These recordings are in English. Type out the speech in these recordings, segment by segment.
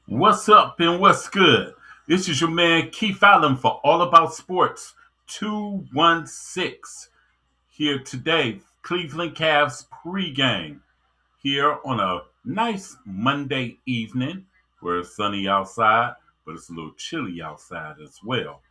What's up and what's good? This is your man Keith Allen for All About Sports 216 here today. Cleveland Cavs pregame here on a nice Monday evening where it's sunny outside, but it's a little chilly outside as well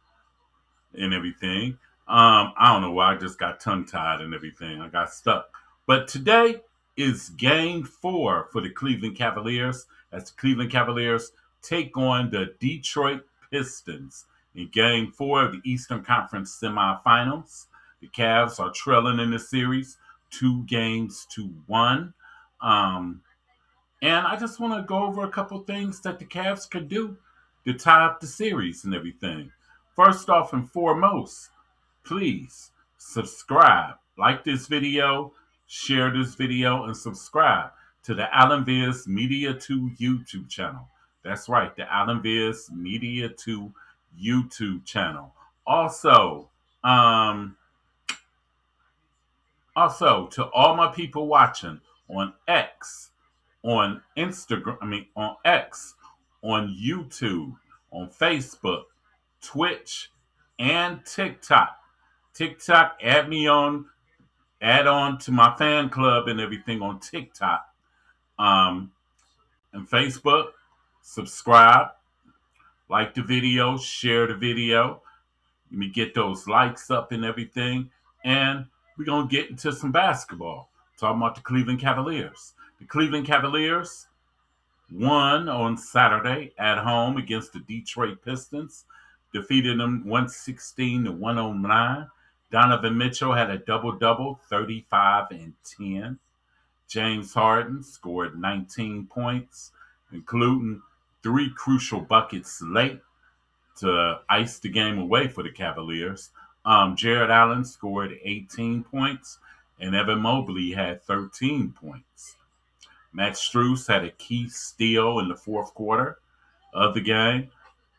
and everything. I don't know why I just got tongue tied and everything. I got stuck. But today is game 4 for the Cleveland Cavaliers as the Cleveland Cavaliers take on the Detroit Pistons in game 4 of the Eastern Conference semifinals. The Cavs are trailing in the series 2-1. Um, and I just want to go over a couple things that the Cavs could do to tie up the series and everything. First off and foremost, please subscribe, like this video, share this video, and subscribe to the Allen Viz Media 2 YouTube channel. That's right, the Allen Viz Media 2 YouTube channel. Also, um, also to all my people watching on X, on Instagram, on X, on YouTube, on Facebook, Twitch, and TikTok. TikTok, add on to my fan club and everything on TikTok. Um, and Facebook, subscribe, like the video, share the video. Let me get those likes up and everything. And we're going to get into some basketball. Talking about the Cleveland Cavaliers. The Cleveland Cavaliers won on Saturday at home against the Detroit Pistons, defeated them 116 to 109. Donovan Mitchell had a double-double, 35 and 10. James Harden scored 19 points, including 3 crucial buckets late to ice the game away for the Cavaliers. Jared Allen scored 18 points, and Evan Mobley had 13 points. Max Strus had a key steal in the fourth quarter of the game,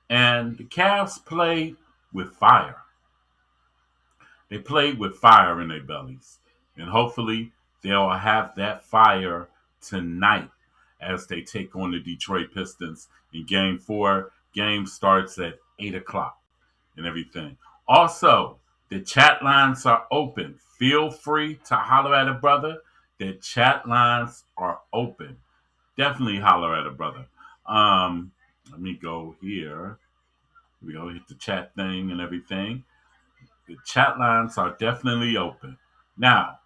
and the Cavs played with fire. They played with fire in their bellies, and hopefully they'll have that fire tonight as they take on the Detroit Pistons in Game 4. Game starts at 8 o'clock and everything. Also, the chat lines are open. Feel free to holler at a brother. The chat lines are open. Definitely holler at a brother. Let me go here. We go hit the chat thing and everything. The chat lines are definitely open. Now,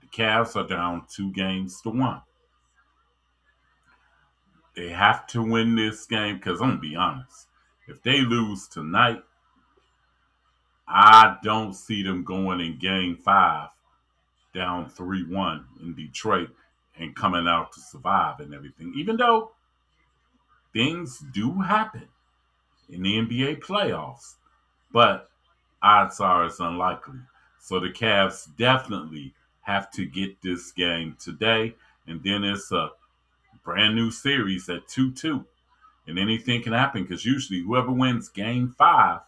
the Cavs are down 2-1. They have to win this game because I'm going to be honest. If they lose tonight, I don't see them going in game 5 down 3-1 in Detroit and coming out to survive and everything. Even though things do happen in the NBA playoffs, but odds are it's unlikely. So the Cavs definitely have to get this game today, and then it's a brand new series at 2-2. And anything can happen because usually whoever wins game 5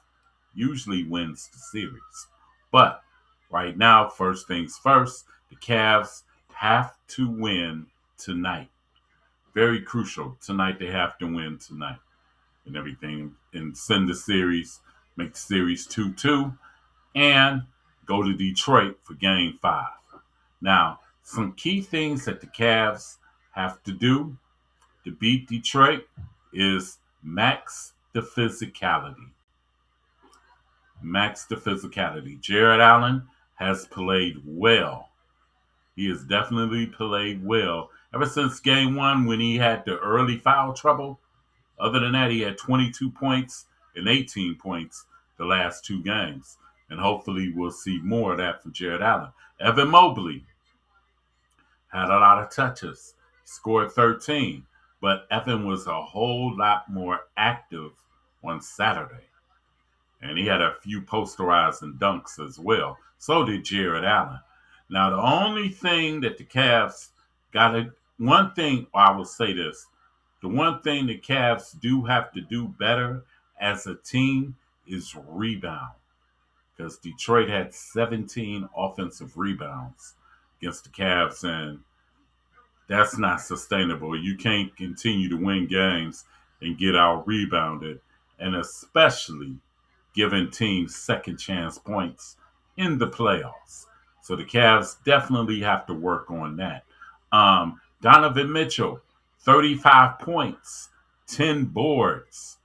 usually wins the series. But right now, first things first, the Cavs have to win tonight. Very crucial. Tonight they have to win tonight and everything and send the series, make the series 2-2, and go to Detroit for game 5. Now, some key things that the Cavs have to do to beat Detroit is max the physicality. Max the physicality. Jared Allen has played well. He has definitely played well. Ever since game 1 when he had the early foul trouble, other than that, he had 22 points and 18 points the last 2 games. And hopefully we'll see more of that from Jared Allen. Evan Mobley had a lot of touches, scored 13, but Evan was a whole lot more active on Saturday. And he had a few posterizing dunks as well. So did Jared Allen. Now, the only thing that the Cavs got to, one thing, I will say this, the one thing the Cavs do have to do better as a team is rebound. Because Detroit had 17 offensive rebounds against the Cavs, and that's not sustainable. You can't continue to win games and get out rebounded, and especially giving teams second chance points in the playoffs. So the Cavs definitely have to work on that. Donovan Mitchell, 35 points, 10 boards,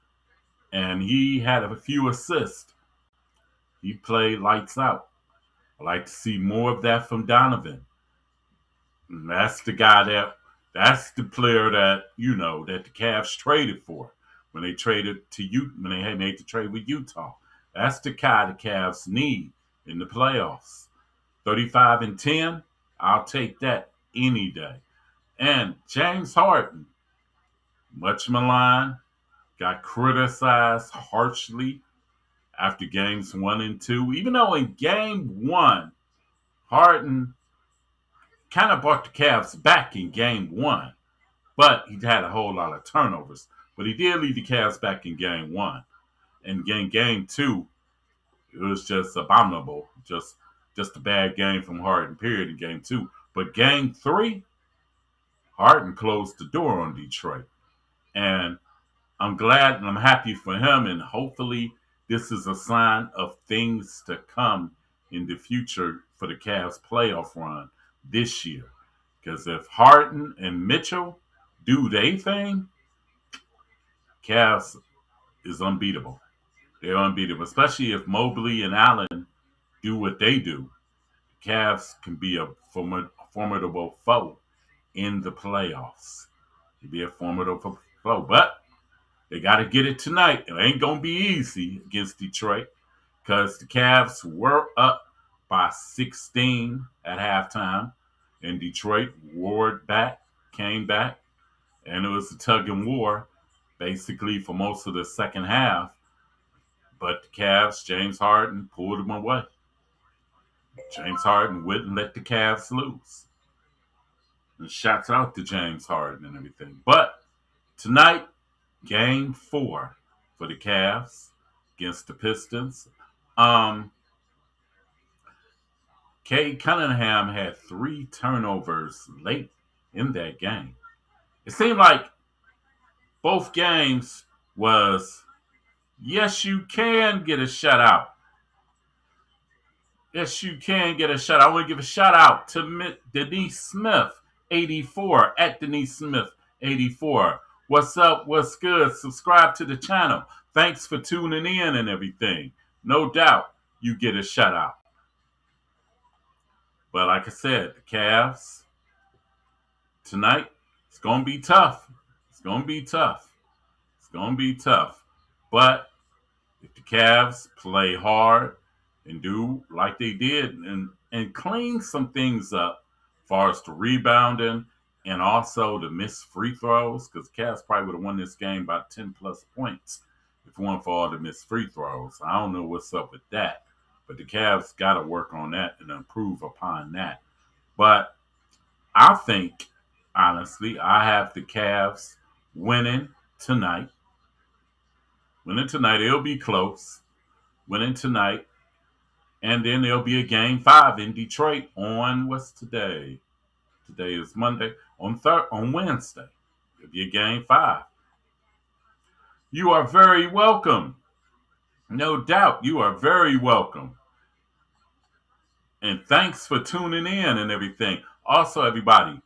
and he had a few assists. He played lights out. I like to see more of that from Donovan. And that's the guy that's the player that that the Cavs traded for when they traded to you when they had made the trade with Utah. That's the guy the Cavs need in the playoffs. 35 and 10, I'll take that any day. And James Harden, much maligned, got criticized harshly after games 1 and 2. Even though in game 1, Harden kind of brought the Cavs back in game 1, but he had a whole lot of turnovers. But he did lead the Cavs back in game 1. And in game 2, it was just abominable. Just a bad game from Harden, period, in game 2. But game 3, Harden closed the door on Detroit. And I'm glad and I'm happy for him. And hopefully this is a sign of things to come in the future for the Cavs playoff run this year. Because if Harden and Mitchell do their thing, Cavs is unbeatable. They're unbeatable, especially if Mobley and Allen do what they do. Cavs can be a formidable foe in the playoffs. It'd be a formidable foe, but they got to get it tonight. It ain't gonna be easy against Detroit because the Cavs were up by 16 at halftime, and Detroit came back, and it was a tug and war basically for most of the second half. But the Cavs, James Harden pulled them away. James Harden wouldn't let the Cavs lose. And shouts out to James Harden and everything. But tonight, game 4 for the Cavs against the Pistons. Cade Cunningham had 3 turnovers late in that game. It seemed like both games was, yes, you can get a shutout. Yes, you can get a shout out. I want to give a shout out to Denise Smith, 84, at Denise Smith, 84. What's up? What's good? Subscribe to the channel. Thanks for tuning in and everything. No doubt you get a shout out. But like I said, the Cavs tonight, it's going to be tough. It's going to be tough. It's going to be tough. But if the Cavs play hard and do like they did and clean some things up as far as the rebounding and also the missed free throws, because the Cavs probably would have won this game by 10 plus points if it weren't for all the missed free throws. I don't know what's up with that, but the Cavs got to work on that and improve upon that. But I think, honestly, I have the Cavs winning tonight. Winning tonight, it'll be close. Winning tonight. And then there'll be a game 5 in Detroit on what's today? Today is Monday. On Wednesday. It'll be a game 5. You are very welcome. No doubt, you are very welcome. And thanks for tuning in and everything. Also, everybody,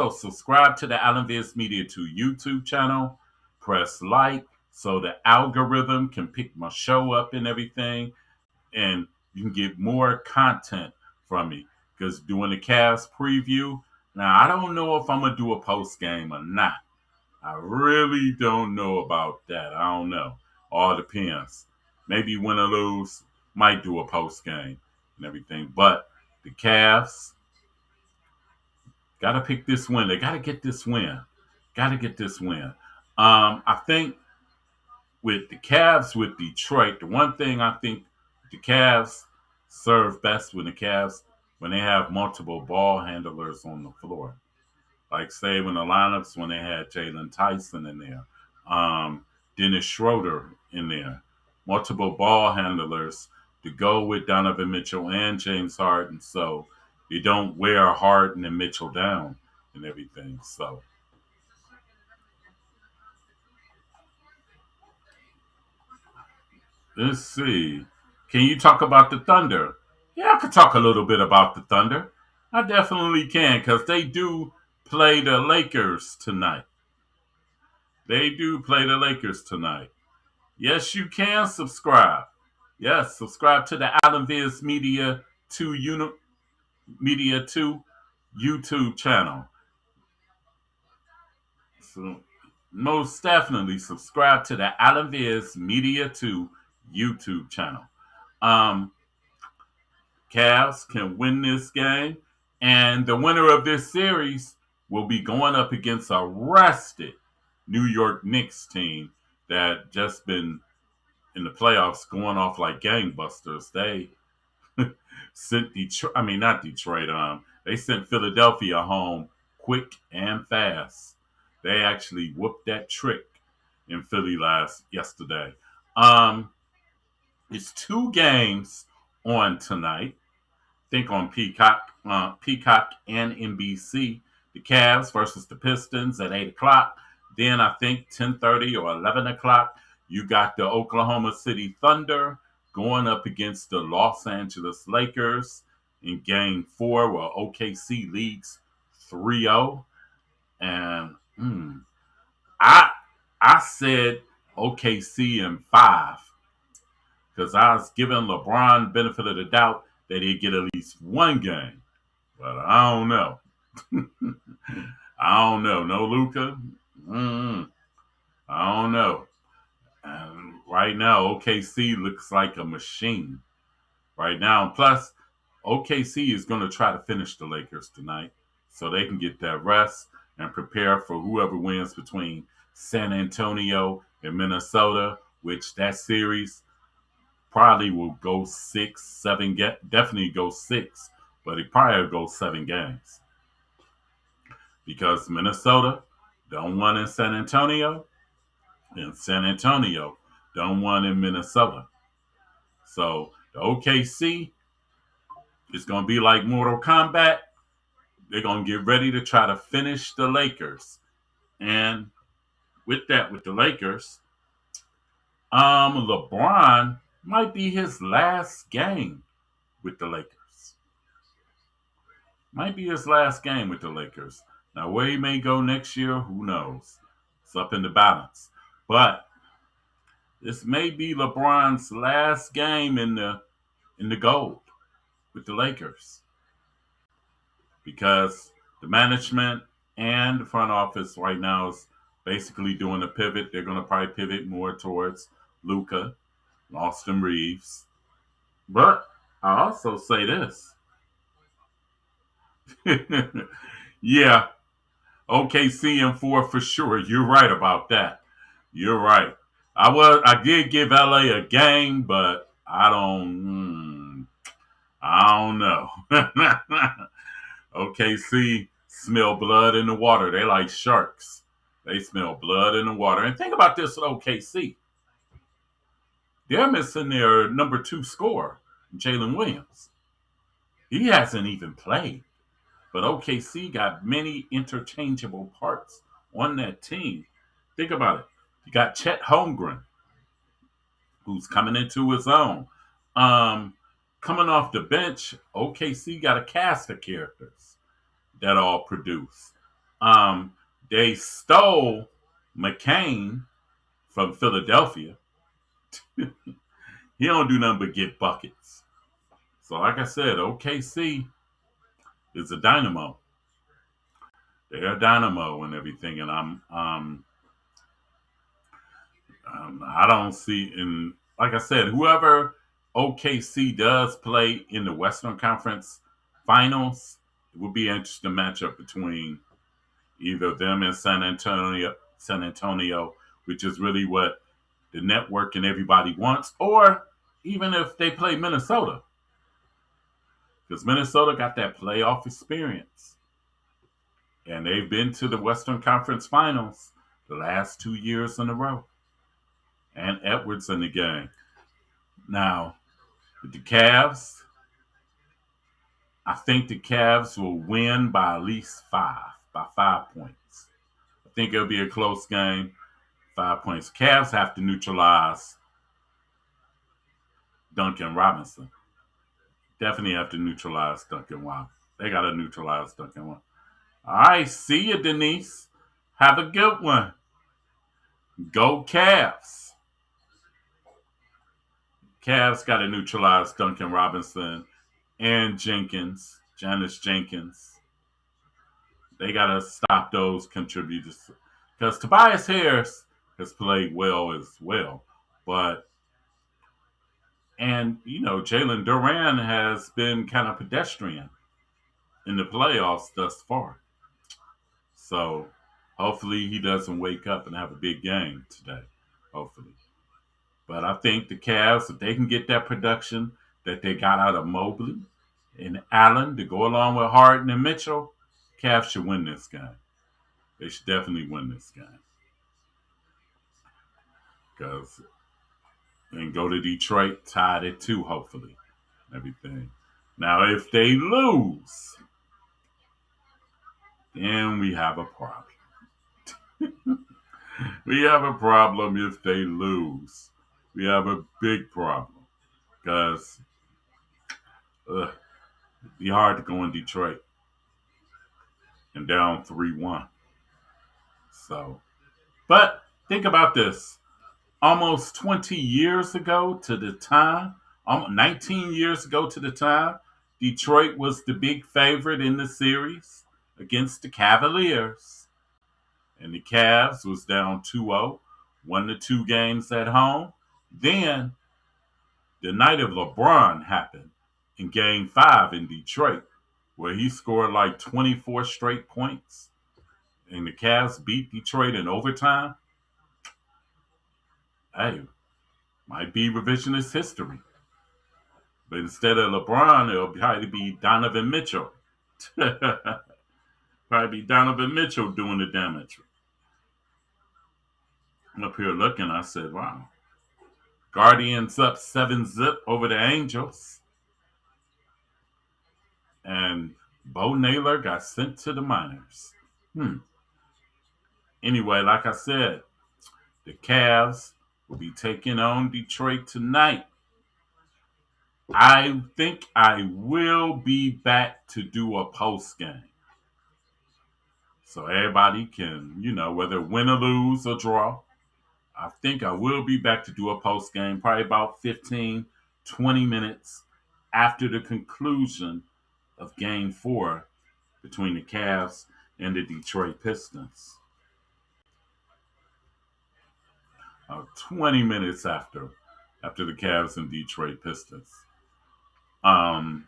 subscribe to the Allen Viz Media 2 YouTube channel. Press like so the algorithm can pick my show up and everything. And you can get more content from me. Because doing the Cavs preview, now I don't know if I'm going to do a post game or not. I really don't know about that. I don't know. All depends. Maybe win or lose, might do a post game and everything. But the Cavs got to pick this win. They got to get this win. Got to get this win. I think with the Cavs, with Detroit, the one thing I think the Cavs serve best when they have multiple ball handlers on the floor. Like say when the lineups when they had Jalen Tyson in there, Dennis Schroeder in there, multiple ball handlers to go with Donovan Mitchell and James Harden, so they don't wear Harden and Mitchell down and everything. So Let's see. Can you talk about the Thunder? Yeah, I could talk a little bit about the Thunder. I definitely can because they do play the Lakers tonight. They do play the Lakers tonight. Yes, you can subscribe. Yes, subscribe to the Allen Viz Media 2 Media 2 YouTube channel. So most definitely subscribe to the Allen Viz Media 2 YouTube channel. Um, Cavs can win this game, and the winner of this series will be going up against a rested New York Knicks team that just been in the playoffs going off like gangbusters. They sent Detroit, I mean not Detroit, they sent Philadelphia home quick and fast. They actually whooped that trick in Philly yesterday. Um, it's two games on tonight. Think on Peacock and NBC. The Cavs versus the Pistons at 8 o'clock. Then I think 10:30 or 11 o'clock. You got the Oklahoma City Thunder going up against the Los Angeles Lakers in Game 4, where OKC leads 3-0. And I I said OKC in 5 because I was giving LeBron benefit of the doubt that he'd get at least one game. But I don't know. I don't know. No Luca. I don't know. And right now, OKC looks like a machine. Right now, plus OKC is going to try to finish the Lakers tonight, so they can get that rest and prepare for whoever wins between San Antonio and Minnesota. Which that series probably will go 6, 7. Definitely go 6, but it probably will go 7 games. Because Minnesota done one in San Antonio, and San Antonio done one in Minnesota. So the OKC is going to be like Mortal Kombat. They're going to get ready to try to finish the Lakers. And with that, with the Lakers, LeBron might be his last game with the Lakers. Might be his last game with the Lakers. Now, where he may go next year, who knows? It's up in the balance. But this may be LeBron's last game in the gold with the Lakers because the management and the front office right now is basically doing a pivot. They're going to probably pivot more towards Luka, Austin Reeves. But I also say this. Yeah, OKC in 4 for sure. You're right about that. You're right. I did give LA a game, but I don't know. OKC smell blood in the water. They like sharks. They smell blood in the water. And think about this with OKC. They're missing their number 2 scorer, Jalen Williams. He hasn't even played. But OKC got many interchangeable parts on that team. Think about it. You got Chet Holmgren, who's coming into his own. Coming off the bench, OKC got a cast of characters that all produce. They stole McCain from Philadelphia. He don't do nothing but get buckets. So, like I said, OKC is a dynamo. They're a dynamo and everything, and I don't see in like I said, whoever OKC does play in the Western Conference Finals, it would be an interesting matchup between either them and San Antonio, which is really what the network and everybody wants, or even if they play Minnesota, because Minnesota got that playoff experience, and they've been to the Western Conference Finals the last 2 years in a row, and Edwards in the game. Now, with the Cavs, I think the Cavs will win by at least by 5 points. I think it'll be a close game. 5 points. Cavs have to neutralize Duncan Robinson. Definitely have to neutralize Duncan Robinson. They got to neutralize Duncan Robinson. All right, see you, Denise. Have a good one. Go Cavs. Cavs got to neutralize Duncan Robinson and Janice Jenkins. They got to stop those contributors. Because Tobias Harris has played well as well. And Jalen Duran has been kind of pedestrian in the playoffs thus far. So hopefully he doesn't wake up and have a big game today. Hopefully. But I think the Cavs, if they can get that production that they got out of Mobley and Allen to go along with Harden and Mitchell, Cavs should win this game. They should definitely win this game. And go to Detroit, tied at 2, hopefully. Everything. Now, if they lose, then we have a problem. We have a problem if they lose. We have a big problem. Because it'd be hard to go in Detroit and down 3-1. So, but think about this. Almost 20 years ago to the time, 19 years ago to the time, Detroit was the big favorite in the series against the Cavaliers. And the Cavs was down 2-0, won the 2 games at home. Then the night of LeBron happened in Game 5 in Detroit, where he scored like 24 straight points. And the Cavs beat Detroit in overtime. Hey, might be revisionist history. But instead of LeBron, it'll probably be Donovan Mitchell. Probably be Donovan Mitchell doing the damage. I'm up here looking, I said, wow. Guardians up 7-0 over the Angels. And Bo Naylor got sent to the minors. Anyway, like I said, the Cavs will be taking on Detroit tonight. I think I will be back to do a post game. So everybody can, whether win or lose or draw, I think I will be back to do a post game, probably about 15, 20 minutes after the conclusion of Game 4 between the Cavs and the Detroit Pistons. 20 minutes after the Cavs and Detroit Pistons. And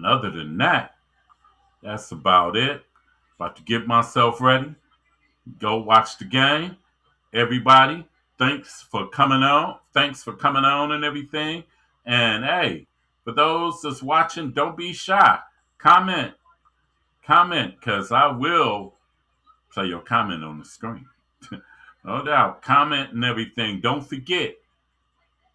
other than that, that's about it. About to get myself ready. Go watch the game. Everybody, thanks for coming on. Thanks for coming on and everything. And hey, for those that's watching, don't be shy. Comment, because I will play your comment on the screen. No doubt. Comment and everything. Don't forget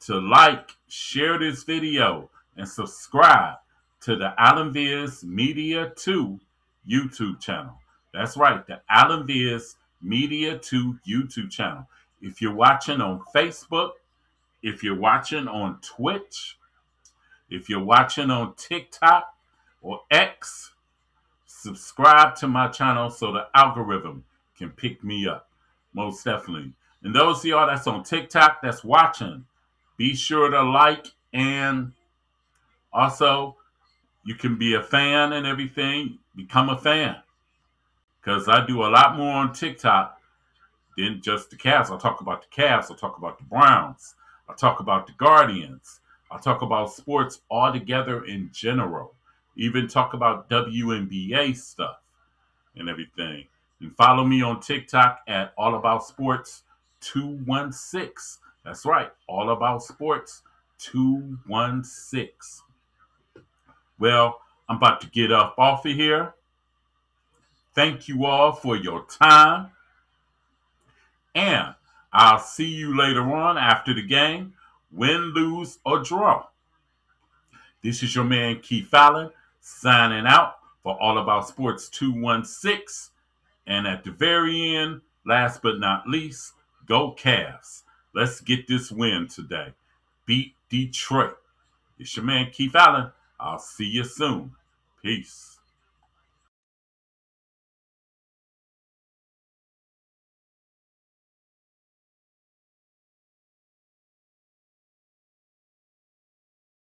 to like, share this video, and subscribe to the Alan Viz Media 2 YouTube channel. That's right, the Alan Viz Media 2 YouTube channel. If you're watching on Facebook, if you're watching on Twitch, if you're watching on TikTok or X, subscribe to my channel so the algorithm can pick me up. Most definitely. And those of y'all that's on TikTok that's watching, be sure to like, and also you can be a fan and everything. Become a fan. Because I do a lot more on TikTok than just the Cavs. I'll talk about the Cavs. I'll talk about the Browns. I'll talk about the Guardians. I'll talk about sports altogether in general. Even talk about WNBA stuff and everything. You can follow me on TikTok at AllAboutSports216. That's right, AllAboutSports216. Well, I'm about to get up off of here. Thank you all for your time. And I'll see you later on after the game, win, lose, or draw. This is your man, Keith Allen, signing out for All About Sports 216. And at the very end, last but not least, go Cavs. Let's get this win today. beat Detroit. It's your man Keith Allen. I'll see you soon. Peace.